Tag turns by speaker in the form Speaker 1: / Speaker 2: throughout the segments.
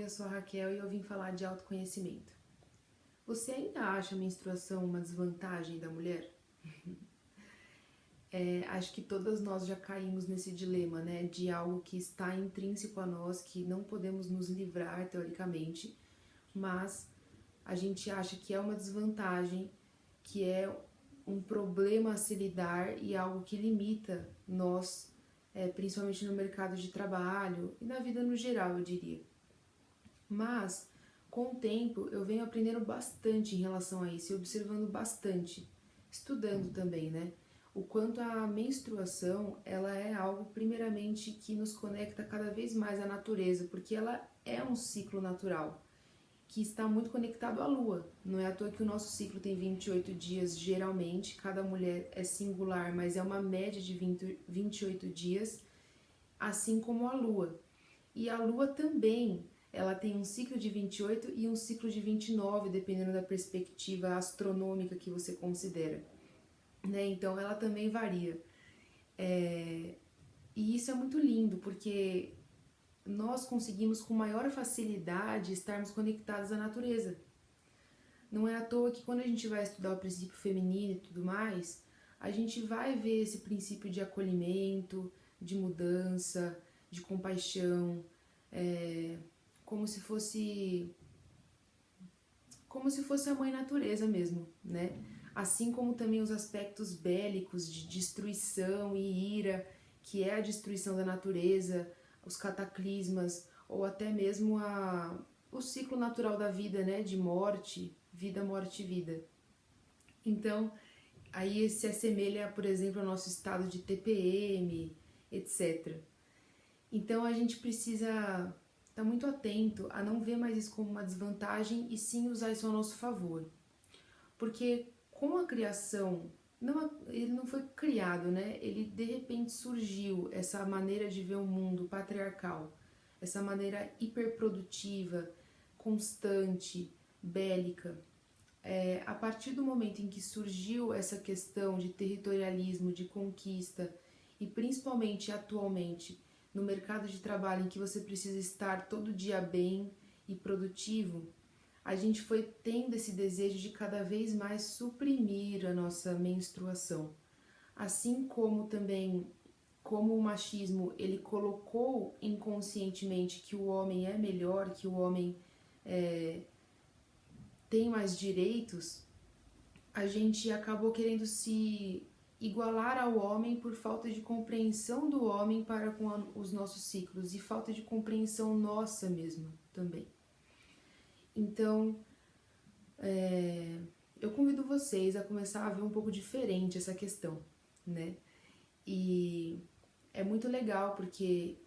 Speaker 1: eu sou a Raquel e eu vim falar de autoconhecimento. Você ainda acha a menstruação uma desvantagem da mulher? Acho que todas nós já caímos nesse dilema, né? De algo que está intrínseco a nós, que não podemos nos livrar, teoricamente, mas a gente acha que é uma desvantagem, que é um problema a se lidar e algo que limita nós, principalmente no mercado de trabalho e na vida no geral, eu diria. Mas, com o tempo, eu venho aprendendo bastante em relação a isso e observando bastante, estudando também, né? O quanto a menstruação, ela é algo, primeiramente, que nos conecta cada vez mais à natureza, porque ela é um ciclo natural, que está muito conectado à lua. Não é à toa que o nosso ciclo tem 28 dias, geralmente, cada mulher é singular, mas é uma média de 28 dias, assim como a lua. E a lua também, ela tem um ciclo de 28 e um ciclo de 29, dependendo da perspectiva astronômica que você considera, né? Então ela também varia. E isso é muito lindo, porque nós conseguimos com maior facilidade estarmos conectados à natureza. Não é à toa que quando a gente vai estudar o princípio feminino e tudo mais, a gente vai ver esse princípio de acolhimento, de mudança, de compaixão, como se fosse a mãe natureza mesmo, né? Assim como também os aspectos bélicos de destruição e ira, que é a destruição da natureza, os cataclismas, ou até mesmo o ciclo natural da vida, né? De morte, vida, morte e vida. Então, aí se assemelha, por exemplo, ao nosso estado de TPM, etc. Então, a gente precisa estar muito atento a não ver mais isso como uma desvantagem e sim usar isso ao nosso favor. Porque com a criação, ele não foi criado, né? Ele de repente surgiu, essa maneira de ver o mundo patriarcal, essa maneira hiperprodutiva, constante, bélica. A partir do momento em que surgiu essa questão de territorialismo, de conquista, e principalmente atualmente no mercado de trabalho em que você precisa estar todo dia bem e produtivo, a gente foi tendo esse desejo de cada vez mais suprimir a nossa menstruação. Assim como também, como o machismo, ele colocou inconscientemente que o homem é melhor, que o homem tem mais direitos, a gente acabou querendo se igualar ao homem por falta de compreensão do homem para com os nossos ciclos e falta de compreensão nossa mesmo também. Então, eu convido vocês a começar a ver um pouco diferente essa questão, né? E é muito legal porque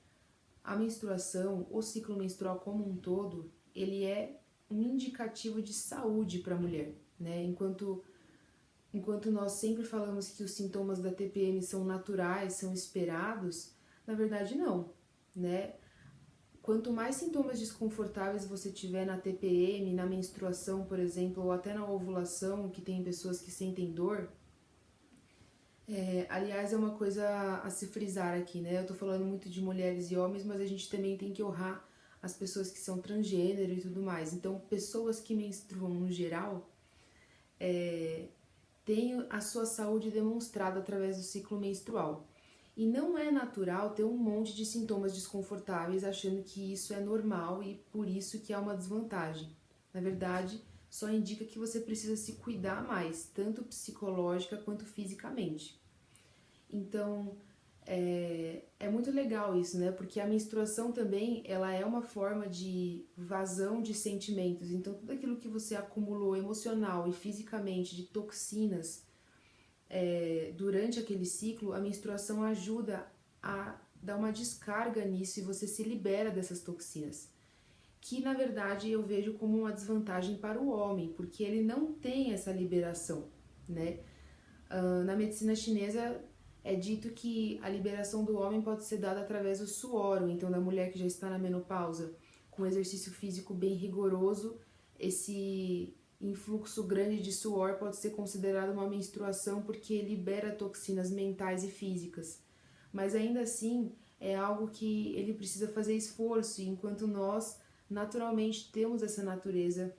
Speaker 1: a menstruação, o ciclo menstrual como um todo, ele é um indicativo de saúde para a mulher, né? Enquanto nós sempre falamos que os sintomas da TPM são naturais, são esperados, na verdade não, né? Quanto mais sintomas desconfortáveis você tiver na TPM, na menstruação, por exemplo, ou até na ovulação, que tem pessoas que sentem dor, aliás, é uma coisa a se frisar aqui, né? Eu tô falando muito de mulheres e homens, mas a gente também tem que honrar as pessoas que são transgênero e tudo mais. Então, pessoas que menstruam no geral, têm a sua saúde demonstrada através do ciclo menstrual. E não é natural ter um monte de sintomas desconfortáveis achando que isso é normal e por isso que é uma desvantagem. Na verdade, só indica que você precisa se cuidar mais, tanto psicológica quanto fisicamente. Então, é muito legal isso, né? Porque a menstruação também, ela é uma forma de vazão de sentimentos. Então, tudo aquilo que você acumulou emocional e fisicamente de toxinas durante aquele ciclo, a menstruação ajuda a dar uma descarga nisso e você se libera dessas toxinas. Que, na verdade, eu vejo como uma desvantagem para o homem, porque ele não tem essa liberação, né? Na medicina chinesa é dito que a liberação do homem pode ser dada através do suor, ou então da mulher que já está na menopausa, com exercício físico bem rigoroso, esse influxo grande de suor pode ser considerado uma menstruação porque libera toxinas mentais e físicas. Mas ainda assim é algo que ele precisa fazer esforço, e enquanto nós naturalmente temos essa natureza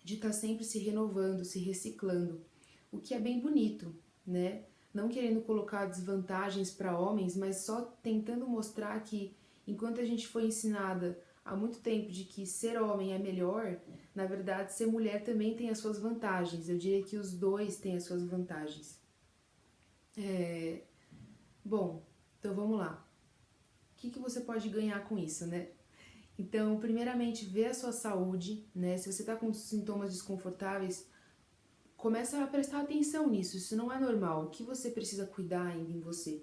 Speaker 1: de estar sempre se renovando, se reciclando, o que é bem bonito, né? Não querendo colocar desvantagens para homens, mas só tentando mostrar que enquanto a gente foi ensinada há muito tempo de que ser homem é melhor, na verdade ser mulher também tem as suas vantagens. Eu diria que os dois têm as suas vantagens. Bom, então vamos lá. O que você pode ganhar com isso, né? Então, primeiramente, ver a sua saúde, né? Se você está com sintomas desconfortáveis, começa a prestar atenção nisso. Isso não é normal. O que você precisa cuidar ainda em você,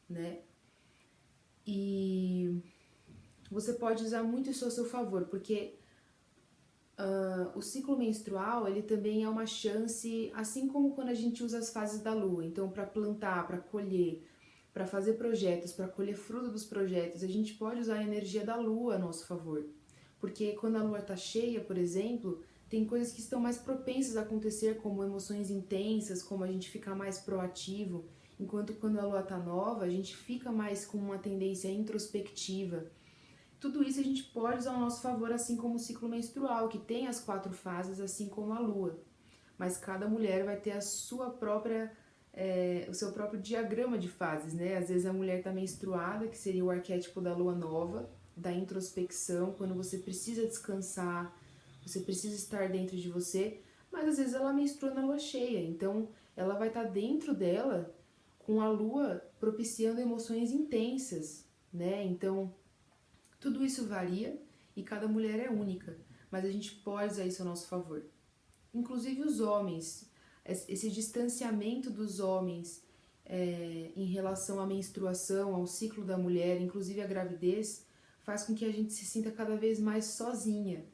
Speaker 1: né? E você pode usar muito isso a seu favor, porque o ciclo menstrual, ele também é uma chance, assim como quando a gente usa as fases da lua. Então, para plantar, para colher, para fazer projetos, para colher fruto dos projetos, a gente pode usar a energia da lua a nosso favor. Porque quando a lua está cheia, por exemplo, tem coisas que estão mais propensas a acontecer, como emoções intensas, como a gente ficar mais proativo, enquanto quando a lua está nova, a gente fica mais com uma tendência introspectiva. Tudo isso a gente pode usar ao nosso favor, assim como o ciclo menstrual, que tem as 4 fases, assim como a lua. Mas cada mulher vai ter a sua própria, o seu próprio diagrama de fases, né? Às vezes a mulher está menstruada, que seria o arquétipo da lua nova, da introspecção, quando você precisa descansar, você precisa estar dentro de você, mas às vezes ela menstrua na lua cheia, então ela vai estar dentro dela com a lua propiciando emoções intensas, né? Então, tudo isso varia e cada mulher é única, mas a gente pode usar isso a nosso favor. Inclusive os homens, esse distanciamento dos homens em relação à menstruação, ao ciclo da mulher, inclusive a gravidez, faz com que a gente se sinta cada vez mais sozinha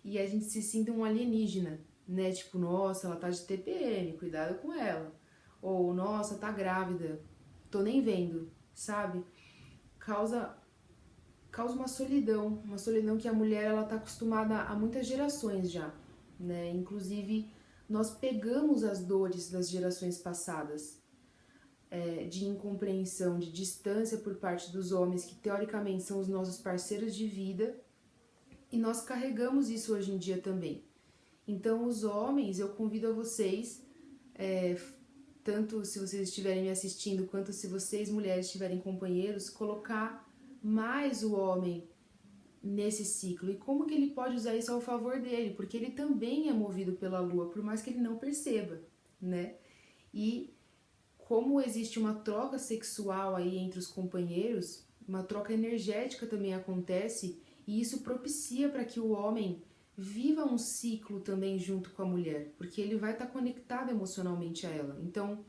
Speaker 1: e a gente se sinta um alienígena, né? Tipo, nossa, ela tá de TPM, cuidado com ela. Ou, nossa, tá grávida, tô nem vendo, sabe? Causa uma solidão que a mulher ela tá acostumada há muitas gerações já, né? Inclusive, nós pegamos as dores das gerações passadas, de incompreensão, de distância por parte dos homens, que teoricamente são os nossos parceiros de vida, e nós carregamos isso hoje em dia também. Então, os homens, eu convido a vocês, tanto se vocês estiverem me assistindo, quanto se vocês, mulheres, tiverem companheiros, colocar mais o homem nesse ciclo. E como que ele pode usar isso ao favor dele? Porque ele também é movido pela lua, por mais que ele não perceba, né? E como existe uma troca sexual aí entre os companheiros, uma troca energética também acontece, e isso propicia para que o homem viva um ciclo também junto com a mulher, porque ele vai estar conectado emocionalmente a ela. Então,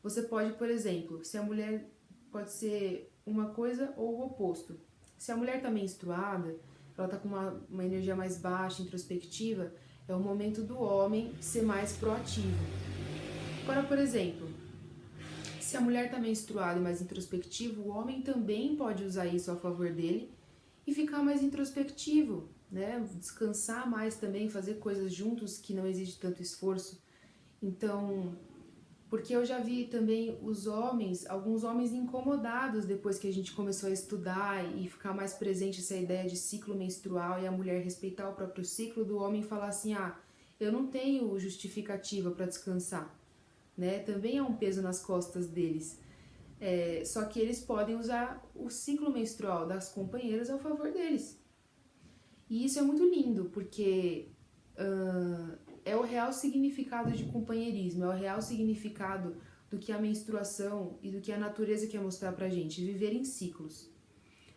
Speaker 1: você pode, por exemplo, se a mulher pode ser uma coisa ou o oposto. Se a mulher está menstruada, ela está com uma energia mais baixa, introspectiva, é o momento do homem ser mais proativo. Agora, por exemplo, se a mulher está menstruada e mais introspectiva, o homem também pode usar isso a favor dele e ficar mais introspectivo, né? Descansar mais também, fazer coisas juntos que não exige tanto esforço. Então, porque eu já vi também alguns homens incomodados depois que a gente começou a estudar e ficar mais presente essa ideia de ciclo menstrual e a mulher respeitar o próprio ciclo, do homem falar assim, eu não tenho justificativa para descansar, né? Também é um peso nas costas deles. Só que eles podem usar o ciclo menstrual das companheiras ao favor deles. E isso é muito lindo, porque é o real significado de companheirismo, é o real significado do que a menstruação e do que a natureza quer mostrar pra gente, viver em ciclos.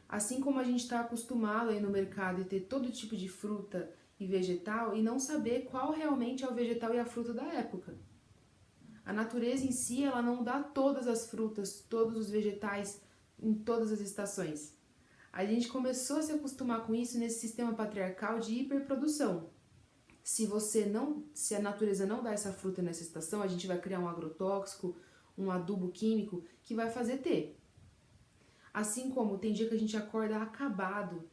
Speaker 1: Assim como a gente está acostumado a ir no mercado e ter todo tipo de fruta e vegetal e não saber qual realmente é o vegetal e a fruta da época. A natureza em si, ela não dá todas as frutas, todos os vegetais em todas as estações. A gente começou a se acostumar com isso nesse sistema patriarcal de hiperprodução. Se a natureza não dá essa fruta nessa estação, a gente vai criar um agrotóxico, um adubo químico que vai fazer ter. Assim como tem dia que a gente acorda acabado,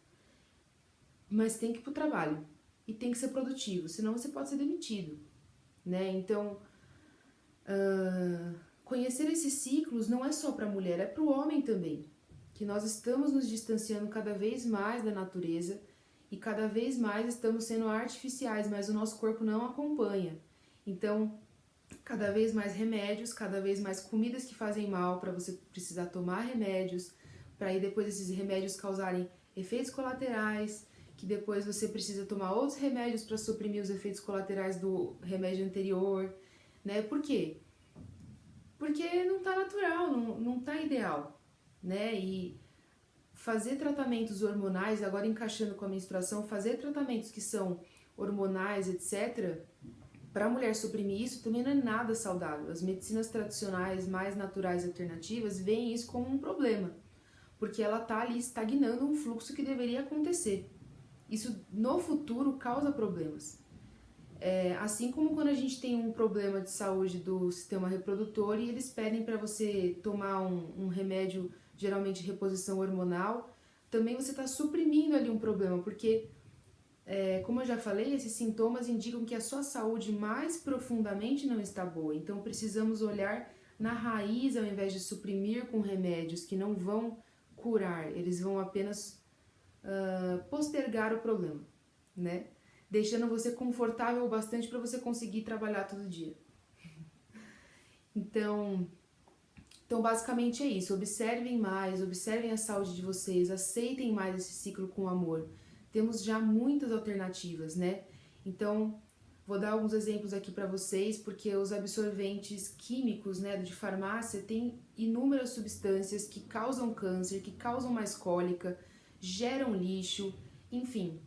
Speaker 1: mas tem que ir pro trabalho e tem que ser produtivo, senão você pode ser demitido, né? Então, conhecer esses ciclos não é só para a mulher, é para o homem também, que nós estamos nos distanciando cada vez mais da natureza e cada vez mais estamos sendo artificiais, mas o nosso corpo não acompanha. Então, cada vez mais remédios, cada vez mais comidas que fazem mal para você precisar tomar remédios, para aí depois esses remédios causarem efeitos colaterais, que depois você precisa tomar outros remédios para suprimir os efeitos colaterais do remédio anterior, né? Por quê? Porque não tá natural, não tá ideal, né? E fazer tratamentos hormonais, agora encaixando com a menstruação, fazer tratamentos que são hormonais, etc., para a mulher suprimir isso também não é nada saudável. As medicinas tradicionais, mais naturais e alternativas, veem isso como um problema, porque ela tá ali estagnando um fluxo que deveria acontecer. Isso no futuro causa problemas. Assim como quando a gente tem um problema de saúde do sistema reprodutor e eles pedem para você tomar um remédio, geralmente de reposição hormonal, também você está suprimindo ali um problema, porque, como eu já falei, esses sintomas indicam que a sua saúde mais profundamente não está boa. Então precisamos olhar na raiz ao invés de suprimir com remédios que não vão curar, eles vão apenas postergar o problema, né? Deixando você confortável o bastante para você conseguir trabalhar todo dia. Então, basicamente é isso. Observem mais, observem a saúde de vocês, aceitem mais esse ciclo com amor. Temos já muitas alternativas, né? Então, vou dar alguns exemplos aqui para vocês, porque os absorventes químicos, né, de farmácia, têm inúmeras substâncias que causam câncer, que causam mais cólica, geram lixo, enfim.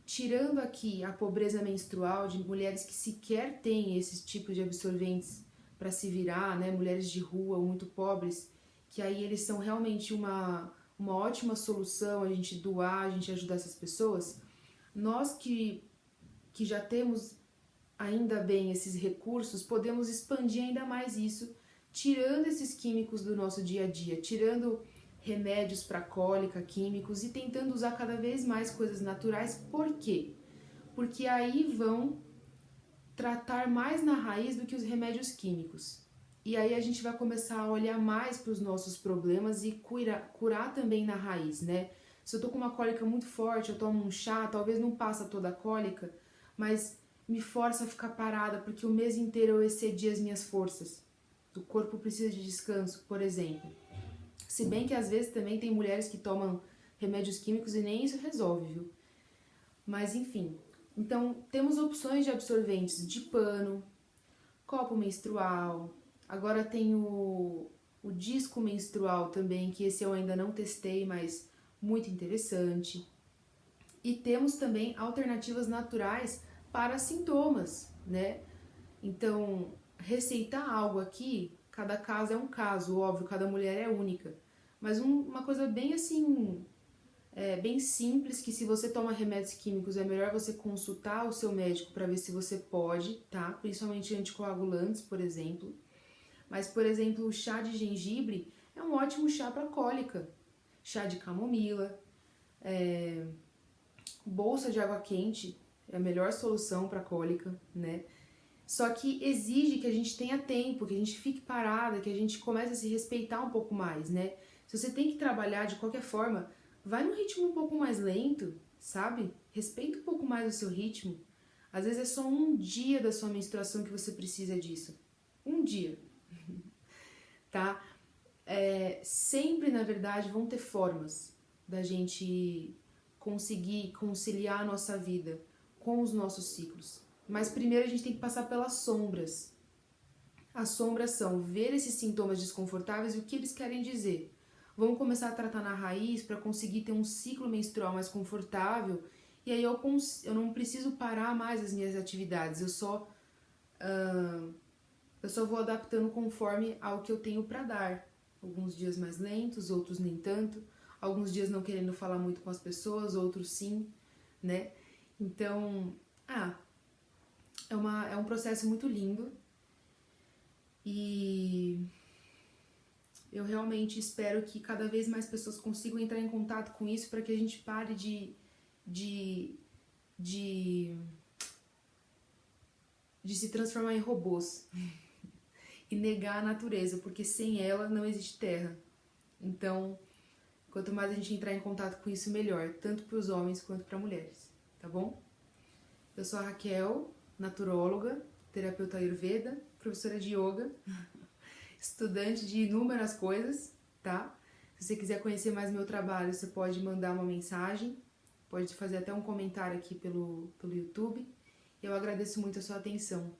Speaker 1: Tirando aqui a pobreza menstrual de mulheres que sequer têm esses tipos de absorventes para se virar, né, mulheres de rua muito pobres, que aí eles são realmente uma ótima solução, a gente doar, a gente ajudar essas pessoas. Nós que já temos ainda bem esses recursos, podemos expandir ainda mais isso, tirando esses químicos do nosso dia a dia, tirando remédios para cólica, químicos, e tentando usar cada vez mais coisas naturais. Por quê? Porque aí vão tratar mais na raiz do que os remédios químicos. E aí a gente vai começar a olhar mais para os nossos problemas e curar também na raiz, né? Se eu tô com uma cólica muito forte, eu tomo um chá, talvez não passa toda a cólica, mas me força a ficar parada, porque o mês inteiro eu excedi as minhas forças. O corpo precisa de descanso, por exemplo. Se bem que às vezes também tem mulheres que tomam remédios químicos e nem isso resolve, viu? Mas enfim. Então, temos opções de absorventes de pano, copo menstrual, agora tem o disco menstrual também, que esse eu ainda não testei, mas muito interessante. E temos também alternativas naturais para sintomas, né? Então, receitar algo aqui, cada caso é um caso, óbvio, cada mulher é única. Mas uma coisa bem assim, bem simples, que se você toma remédios químicos é melhor você consultar o seu médico para ver se você pode, tá? Principalmente anticoagulantes, por exemplo. Mas, por exemplo, o chá de gengibre é um ótimo chá para cólica. Chá de camomila, bolsa de água quente é a melhor solução para cólica, né? Só que exige que a gente tenha tempo, que a gente fique parada, que a gente comece a se respeitar um pouco mais, né? Se você tem que trabalhar de qualquer forma, vai num ritmo um pouco mais lento, sabe? Respeita um pouco mais o seu ritmo. Às vezes é só um dia da sua menstruação que você precisa disso. Um dia, tá? Sempre, na verdade, vão ter formas da gente conseguir conciliar a nossa vida com os nossos ciclos. Mas primeiro a gente tem que passar pelas sombras. As sombras são ver esses sintomas desconfortáveis e o que eles querem dizer. Vamos começar a tratar na raiz para conseguir ter um ciclo menstrual mais confortável. E aí eu não preciso parar mais as minhas atividades. Eu só vou adaptando conforme ao que eu tenho para dar. Alguns dias mais lentos, outros nem tanto. Alguns dias não querendo falar muito com as pessoas, outros sim, né? Então, é um processo muito lindo. E eu realmente espero que cada vez mais pessoas consigam entrar em contato com isso para que a gente pare de se transformar em robôs e negar a natureza, porque sem ela não existe terra. Então, Quanto mais a gente entrar em contato com isso, melhor, tanto para os homens quanto para mulheres, tá bom? Eu sou a Raquel, naturóloga, terapeuta Ayurveda, professora de yoga, estudante de inúmeras coisas, tá? Se você quiser conhecer mais meu trabalho, você pode mandar uma mensagem, pode fazer até um comentário aqui pelo YouTube. Eu agradeço muito a sua atenção.